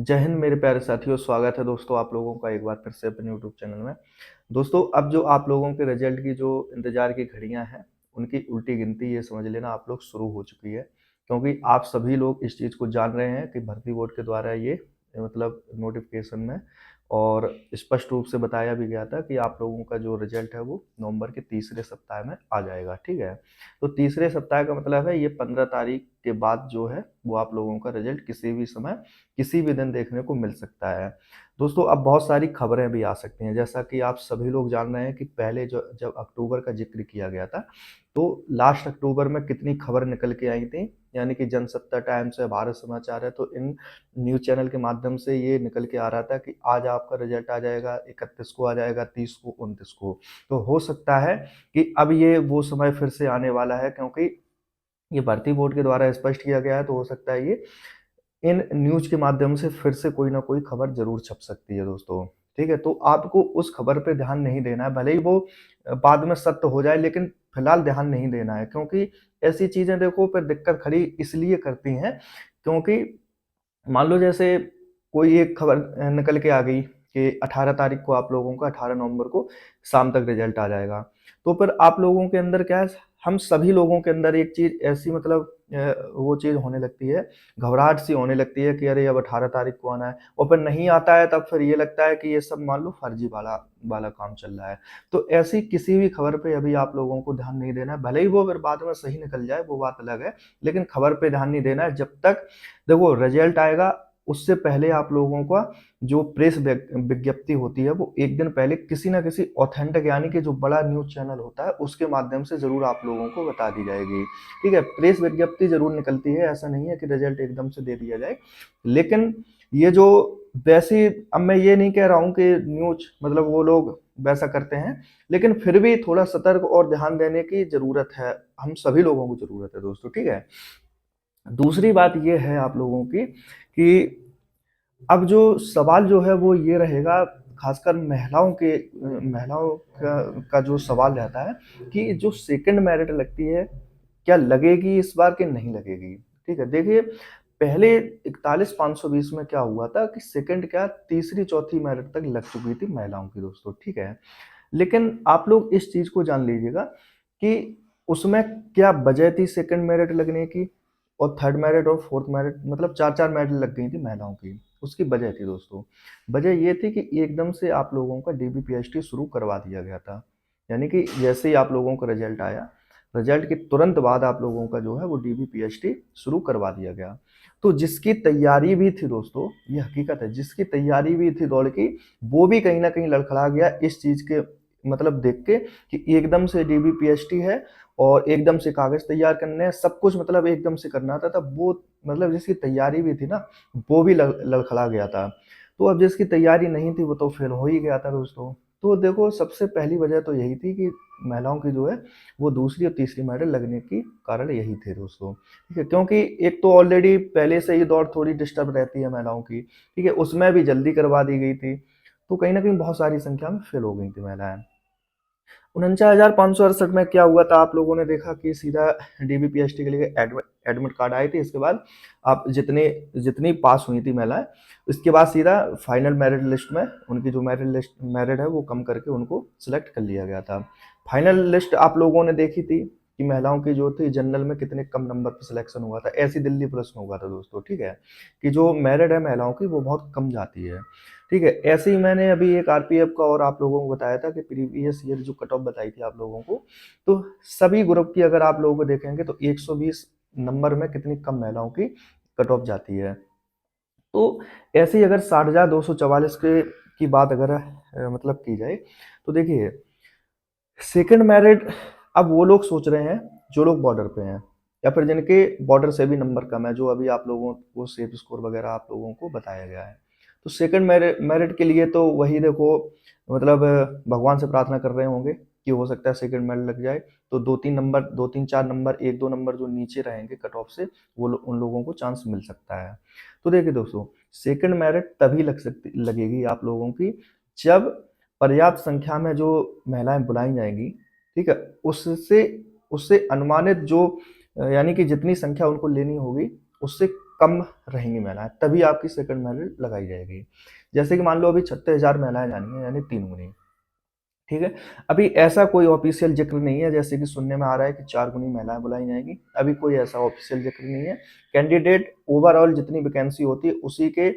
जय हिंद मेरे प्यारे साथियों, स्वागत है दोस्तों आप लोगों का एक बार फिर से अपने यूट्यूब चैनल में। दोस्तों अब जो आप लोगों के रिजल्ट की जो इंतजार की घड़ियां हैं, उनकी उल्टी गिनती ये समझ लेना आप लोग शुरू हो चुकी है। क्योंकि आप सभी लोग इस चीज़ को जान रहे हैं कि भर्ती बोर्ड के द्वारा ये मतलब नोटिफिकेशन में और स्पष्ट रूप से बताया भी गया था कि आप लोगों का जो रिजल्ट है वो नवंबर के तीसरे सप्ताह में आ जाएगा। ठीक है, तो तीसरे सप्ताह का मतलब है ये 15 तारीख के बाद जो है वो आप लोगों का रिजल्ट किसी भी समय किसी भी दिन देखने को मिल सकता है। दोस्तों अब बहुत सारी खबरें भी आ सकती हैं, जैसा कि आप सभी लोग जान रहे हैं कि पहले जो जब अक्टूबर का जिक्र किया गया था, तो लास्ट अक्टूबर में कितनी खबर निकल के आई थी, यानी कि जनसत्ता टाइम्स है, भारत समाचार है, तो इन न्यूज़ चैनल के माध्यम से ये निकल के आ रहा था कि आज आपका रिजल्ट आ जाएगा, 31 को आ जाएगा, 30 को, 29 को। तो हो सकता है कि अब ये वो समय फिर से आने वाला है, क्योंकि ये भर्ती बोर्ड के द्वारा स्पष्ट किया गया है, तो हो सकता है ये इन न्यूज़ के माध्यम से फिर से कोई ना कोई खबर ज़रूर छप सकती है दोस्तों। ठीक है? तो आपको उस खबर पे ध्यान नहीं देना है, भले ही वो बाद में सत्य हो जाए, लेकिन फिलहाल ध्यान नहीं देना है, क्योंकि ऐसी चीज़ें देखो फिर दिक्कत खड़ी इसलिए करती हैं, क्योंकि मान लो जैसे कोई एक खबर निकल के आ गई कि 18 तारीख को आप लोगों का 18 नवंबर को शाम तक रिजल्ट आ जाएगा। तो फिर आप लोगों के अंदर क्या है, हम सभी लोगों के अंदर एक चीज़ ऐसी मतलब वो चीज़ होने लगती है, घबराहट सी होने लगती है कि अरे अब 18 तारीख को आना है, और फिर नहीं आता है तब फिर ये लगता है कि ये सब मान लो फर्जी वाला वाला काम चल रहा है। तो ऐसी किसी भी खबर पे अभी आप लोगों को ध्यान नहीं देना है, भले ही वो फिर बाद में सही निकल जाए वो बात अलग है, लेकिन खबर पे ध्यान नहीं देना है जब तक देखो रिजल्ट आएगा। उससे पहले आप लोगों का जो प्रेस विज्ञप्ति होती है वो एक दिन पहले किसी ना किसी ऑथेंटिक यानी कि जो बड़ा न्यूज़ चैनल होता है उसके माध्यम से ज़रूर आप लोगों को बता दी जाएगी। ठीक है, प्रेस विज्ञप्ति ज़रूर निकलती है, ऐसा नहीं है कि रिजल्ट एकदम से दे दिया जाए। लेकिन ये जो वैसे अब मैं ये नहीं कह रहा हूँ कि न्यूज़ मतलब वो लोग वैसा करते हैं, लेकिन फिर भी थोड़ा सतर्क और ध्यान देने की ज़रूरत है, हम सभी लोगों को ज़रूरत है दोस्तों। ठीक है, दूसरी बात ये है आप लोगों की कि अब जो सवाल जो है वो ये रहेगा, खासकर महिलाओं का जो सवाल रहता है कि जो सेकंड मेरिट लगती है, क्या लगेगी इस बार कि नहीं लगेगी। ठीक है, देखिए पहले 41,520 में क्या हुआ था कि सेकंड क्या तीसरी चौथी मेरिट तक लग चुकी थी महिलाओं की दोस्तों। ठीक है, लेकिन आप लोग इस चीज को जान लीजिएगा कि उसमें क्या वजह थी सेकंड मेरिट लगने की, और थर्ड मेरिट और फोर्थ मेरिट मतलब चार चार मेरिट लग गई थी महिलाओं की। उसकी वजह थी दोस्तों, वजह ये थी कि एकदम से आप लोगों का डीबीपीएसटी शुरू करवा दिया गया था। यानी कि जैसे ही आप लोगों का रिजल्ट आया, रिजल्ट के तुरंत बाद आप लोगों का जो है वो डीबीपीएसटी शुरू करवा दिया गया। तो जिसकी तैयारी भी थी दोस्तों, ये हकीकत है, जिसकी तैयारी भी थी दौड़ की, वो भी कहीं ना कहीं लड़खड़ा गया इस चीज के मतलब देख के कि एकदम से डीबीपीएसटी है और एकदम से कागज तैयार करने हैं, सब कुछ मतलब एकदम से करना था, तब वो मतलब जिसकी तैयारी भी थी ना वो भी लड़खड़ा गया था। तो अब जिसकी तैयारी नहीं थी वो तो फेल हो ही गया था दोस्तों। तो देखो सबसे पहली वजह तो यही थी कि महिलाओं की जो है वो दूसरी और तीसरी मेडल लगने की कारण यही थे दोस्तों। ठीक है, क्योंकि एक तो ऑलरेडी पहले से ही दौड़ थोड़ी डिस्टर्ब रहती है महिलाओं की। ठीक है, उसमें भी जल्दी करवा दी गई थी, तो कहीं ना कहीं बहुत सारी संख्या में फेल हो गई थी महिलाएं। 49,568 में क्या हुआ था, आप लोगों ने देखा कि सीधा डीबीपीएसटी के लिए एडमिट कार्ड आए थे। इसके बाद आप जितने जितनी पास हुई थी महिलाएं, इसके बाद सीधा फाइनल मेरिट लिस्ट में उनकी जो मेरिट है वो कम करके उनको सिलेक्ट कर लिया गया था। फाइनल लिस्ट आप लोगों ने देखी थी कि महिलाओं की जो थी जनरल में कितने कम नंबर पर सिलेक्शन हुआ था, ऐसी दिल्ली पुलिस में हुआ था दोस्तों। ठीक है, कि जो मेरिट है महिलाओं की वो बहुत कम जाती है। ठीक है, ऐसे ही मैंने अभी एक आरपीएफ का और आप लोगों को बताया था कि प्रीवियस ईयर जो कट ऑफ बताई थी आप लोगों को, तो सभी ग्रुप की अगर आप लोगों को देखेंगे तो 120 नंबर में कितनी कम महिलाओं की कट ऑफ जाती है। तो ऐसे ही अगर 60,244 के की बात अगर मतलब की जाए, तो देखिए सेकंड मैरिट अब वो लोग सोच रहे हैं जो लोग बॉर्डर पे हैं, या फिर जिनके बॉर्डर से भी नंबर कम है, जो अभी आप लोगों को सेफ स्कोर वगैरह आप लोगों को बताया गया है। तो सेकंड मेरिट के लिए तो वही देखो मतलब भगवान से प्रार्थना कर रहे होंगे कि हो सकता है सेकंड मेरिट लग जाए। तो दो तीन चार नंबर, एक दो नंबर जो नीचे रहेंगे कट ऑफ से, उन लोगों को चांस मिल सकता है। तो देखिए दोस्तों, सेकंड मेरिट तभी लगेगी आप लोगों की जब पर्याप्त संख्या में जो महिलाएं बुलाई जाएंगी। ठीक है, उससे उससे अनुमानित जो यानी कि जितनी संख्या उनको लेनी होगी उससे कम रहेंगी महिलाएं, तभी आपकी सेकंड मैरिट लगाई जाएगी। जैसे कि मान लो अभी 36,000 महिलाएं जानी है, यानी 3 गुनी। ठीक है, अभी ऐसा कोई ऑफिशियल जिक्र नहीं है, जैसे कि सुनने में आ रहा है कि 4 गुनी महिलाएं बुलाई जाएंगी, अभी कोई ऐसा ऑफिशियल जिक्र नहीं है। कैंडिडेट ओवरऑल जितनी वैकेंसी होती है उसी के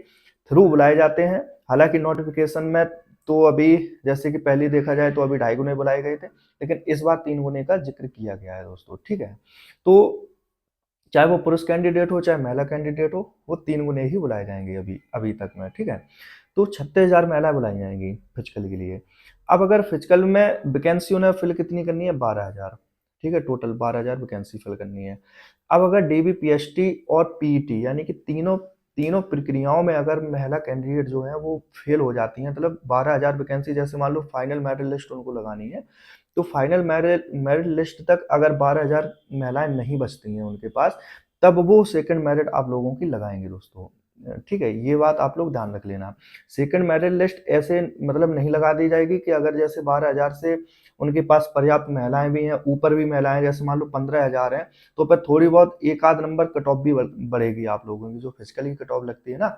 थ्रू बुलाए जाते हैं। हालांकि नोटिफिकेशन में तो अभी जैसे कि पहले देखा जाए तो अभी 2.5 गुने बुलाए गए थे, लेकिन इस बार 3 गुने का जिक्र किया गया है दोस्तों। ठीक है, तो चाहे वो पुरुष कैंडिडेट हो चाहे महिला कैंडिडेट हो, वो 3 गुने ही बुलाए जाएंगे अभी अभी तक में। ठीक है, तो 36,000 महिलाएं बुलाई जाएंगी फिजिकल के लिए। अब अगर फिजिकल में वैकेंसी उन्हें फिल कितनी करनी है, 12,000। ठीक है, टोटल 12,000 वैकेंसी फिल करनी है। अब अगर डीबीपीएसटी और पीईटी यानी कि तीनों तीनों प्रक्रियाओं में अगर महिला कैंडिडेट जो है वो फेल हो जाती हैं, मतलब 12,000 वैकेंसी, जैसे मान लो फाइनल मेरिट लिस्ट उनको लगानी है, तो फाइनल मेरिट मेरिट लिस्ट तक अगर 12,000 महिलाएं नहीं बचती हैं उनके पास, तब वो सेकंड मेरिट आप लोगों की लगाएंगे दोस्तों। ठीक है, ये बात आप लोग ध्यान रख लेना। सेकंड मेरिट लिस्ट ऐसे मतलब नहीं लगा दी जाएगी कि अगर जैसे 12,000 से उनके पास पर्याप्त महिलाएं भी हैं, ऊपर भी महिलाएं जैसे मान लो 15,000 हैं, तो पर थोड़ी बहुत एक आध नंबर कट ऑफ भी बढ़ेगी आप लोगों की, जो फिजिकली कट ऑफ लगती है ना,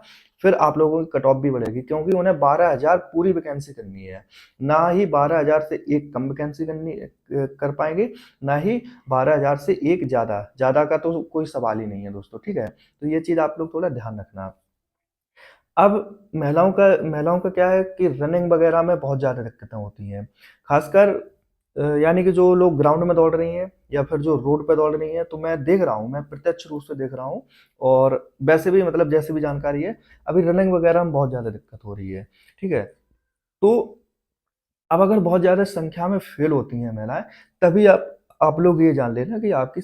फिर आप लोगों की कट ऑफ भी बढ़ेगी, क्योंकि उन्हें 12,000 पूरी वैकेंसी करनी है, ना ही 12,000 से एक कम वैकेंसी करनी कर पाएंगे, ना ही 12,000 से एक ज्यादा का तो कोई सवाल ही नहीं है दोस्तों। ठीक है, तो ये चीज आप लोग थोड़ा ध्यान रखना। अब महिलाओं का क्या है कि रनिंग वगैरह में बहुत ज़्यादा दिक्कतें होती हैं, खासकर यानी कि जो लोग ग्राउंड में दौड़ रही हैं या फिर जो रोड पे दौड़ रही हैं, तो मैं देख रहा हूँ, मैं प्रत्यक्ष रूप से देख रहा हूँ, और वैसे भी मतलब जैसे भी जानकारी है, अभी रनिंग वगैरह में बहुत ज़्यादा दिक्कत हो रही है। ठीक है, तो अब अगर बहुत ज़्यादा संख्या में फेल होती हैं महिलाएं, तभी आप लोग ये जान लेना कि आपकी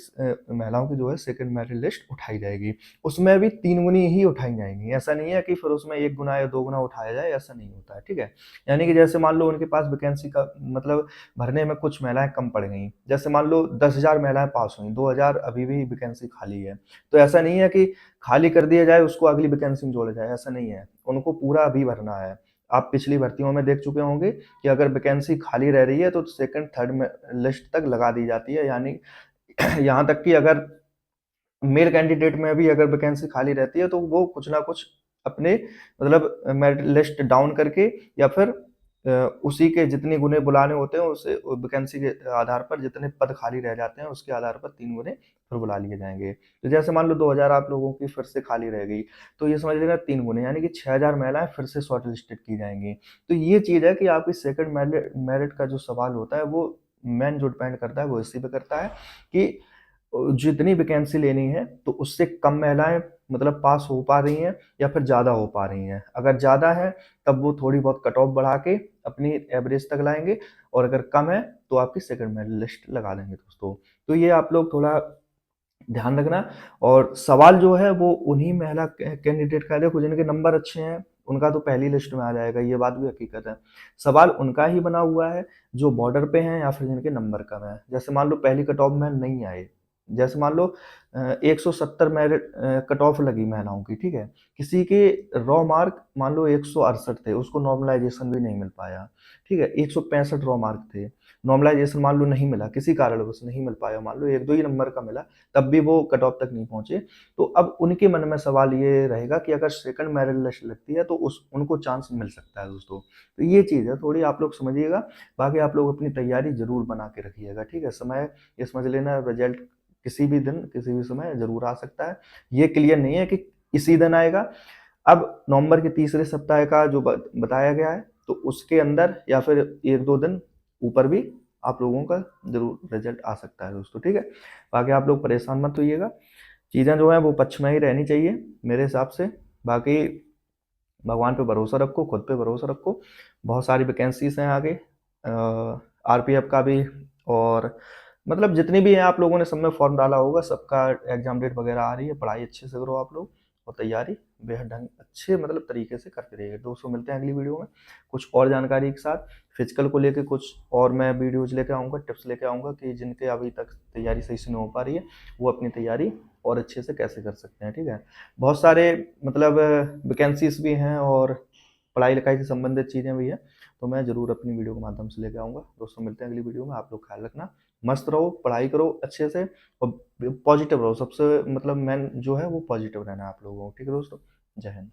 महिलाओं की जो है सेकंड मेरिट लिस्ट उठाई जाएगी। उसमें भी 3 गुनी ही उठाई जाएंगी, ऐसा नहीं है कि फिर उसमें 1 गुना या 2 गुना उठाया जाए, ऐसा नहीं होता है। ठीक है, यानी कि जैसे मान लो उनके पास वैकेंसी का मतलब भरने में कुछ महिलाएं कम पड़ गई, जैसे मान लो 10,000 महिलाएं पास हुई, 2,000 अभी भी वैकेंसी खाली है, तो ऐसा नहीं है कि खाली कर दिया जाए उसको अगली वैकेंसी में जोड़ा जाए, ऐसा नहीं है, उनको पूरा अभी भरना है। आप पिछली भर्तियों में देख चुके होंगे कि अगर वैकेंसी खाली रह रही है तो सेकंड थर्ड में लिस्ट तक लगा दी जाती है, यानी यहाँ तक कि अगर मेल कैंडिडेट में भी अगर वैकेंसी खाली रहती है तो वो कुछ ना कुछ अपने मतलब मेरिट लिस्ट डाउन करके या फिर उसी के जितने गुने बुलाने होते हैं उसे वैकेंसी के आधार पर जितने पद खाली रह जाते हैं उसके आधार पर 3 गुने फिर बुला लिए जाएंगे। तो जैसे मान लो 2,000 आप लोगों की फिर से खाली रह गई, तो ये समझ लेना 3 गुने यानी कि 6,000 महिलाएं फिर से शॉर्ट लिस्टेड की जाएंगी। तो ये चीज़ है कि आपकी सेकंड मेरिट का जो सवाल होता है वो मेन जो डिपेंड करता है वो इसी पे करता है कि जितनी वैकेंसी लेनी है तो उससे कम महिलाएं मतलब पास हो पा रही हैं या फिर ज़्यादा हो पा रही हैं। अगर ज़्यादा है तब वो थोड़ी बहुत कट ऑफ बढ़ा के अपनी एवरेज तक लाएंगे, और अगर कम है तो आपकी सेकंड मेरिट लिस्ट लगा देंगे दोस्तों। तो ये आप लोग थोड़ा ध्यान रखना। और सवाल जो है वो उन्हीं महिला कैंडिडेट का है, देखो जिनके नंबर अच्छे हैं उनका तो पहली लिस्ट में आ जाएगा, ये बात भी हकीकत है। सवाल उनका ही बना हुआ है जो बॉर्डर पे हैं या फिर जिनके नंबर कम है, जैसे मान लो पहली कट ऑफ में नहीं आए, जैसे मान लो 170 मेरिट कट ऑफ लगी महिलाओं की। ठीक है, किसी के रॉ मार्क मान लो 168 थे, उसको नॉर्मलाइजेशन भी नहीं मिल पाया। ठीक है, 165 रॉ मार्क थे, नॉर्मलाइजेशन मान लो नहीं मिला, किसी कारणवश नहीं मिल पाया, मान लो 1-2 ही नंबर का मिला, तब भी वो कट ऑफ तक नहीं पहुंचे। तो अब उनके मन में सवाल ये रहेगा कि अगर सेकंड मेरिट लिस्ट लगती है तो उस उनको चांस मिल सकता है दोस्तों। तो ये चीज़ है, थोड़ी आप लोग समझिएगा। बाकी आप लोग अपनी तैयारी जरूर बना के रखिएगा। ठीक है, समय ये समझ लेना रिजल्ट किसी भी दिन किसी भी समय जरूर आ सकता है, ये क्लियर नहीं है कि इसी दिन आएगा। अब नवंबर के तीसरे सप्ताह का जो बताया गया है तो उसके अंदर या फिर 1-2 दिन ऊपर भी आप लोगों का जरूर रिजल्ट आ सकता है दोस्तों। ठीक है, बाकी आप लोग परेशान मत होइएगा, चीज़ें जो हैं वो पक्ष में ही रहनी चाहिए मेरे हिसाब से। बाकी भगवान पे भरोसा रखो, खुद पे भरोसा रखो, बहुत सारी वैकेंसीज हैं आगे, आरपीएफ का भी, और मतलब जितनी भी हैं आप लोगों ने सब में फॉर्म डाला होगा, सबका एग्जाम डेट वगैरह आ रही है। पढ़ाई अच्छे से करो आप लोग, और तैयारी बेहद ढंग अच्छे मतलब तरीके से करते रहिए दोस्तों। मिलते हैं अगली वीडियो में कुछ और जानकारी के साथ, फिजिकल को लेके कुछ और मैं वीडियोज लेके आऊँगा, टिप्स लेके आऊँगा कि जिनके अभी तक तैयारी सही से नहीं हो पा रही है वो अपनी तैयारी और अच्छे से कैसे कर सकते हैं। ठीक है, बहुत सारे मतलब वैकेंसीज भी हैं और पढ़ाई लिखाई से संबंधित चीज़ें भी हैं, तो मैं ज़रूर अपनी वीडियो के माध्यम से लेके आऊँगा दोस्तों। मिलते हैं अगली वीडियो में, आप लोग ख्याल रखना। मस्त रहो, पढ़ाई करो अच्छे से और पॉजिटिव रहो। सबसे मतलब मेन जो है वो पॉजिटिव रहना है आप लोगों को। ठीक है दोस्तों? जय हिंद।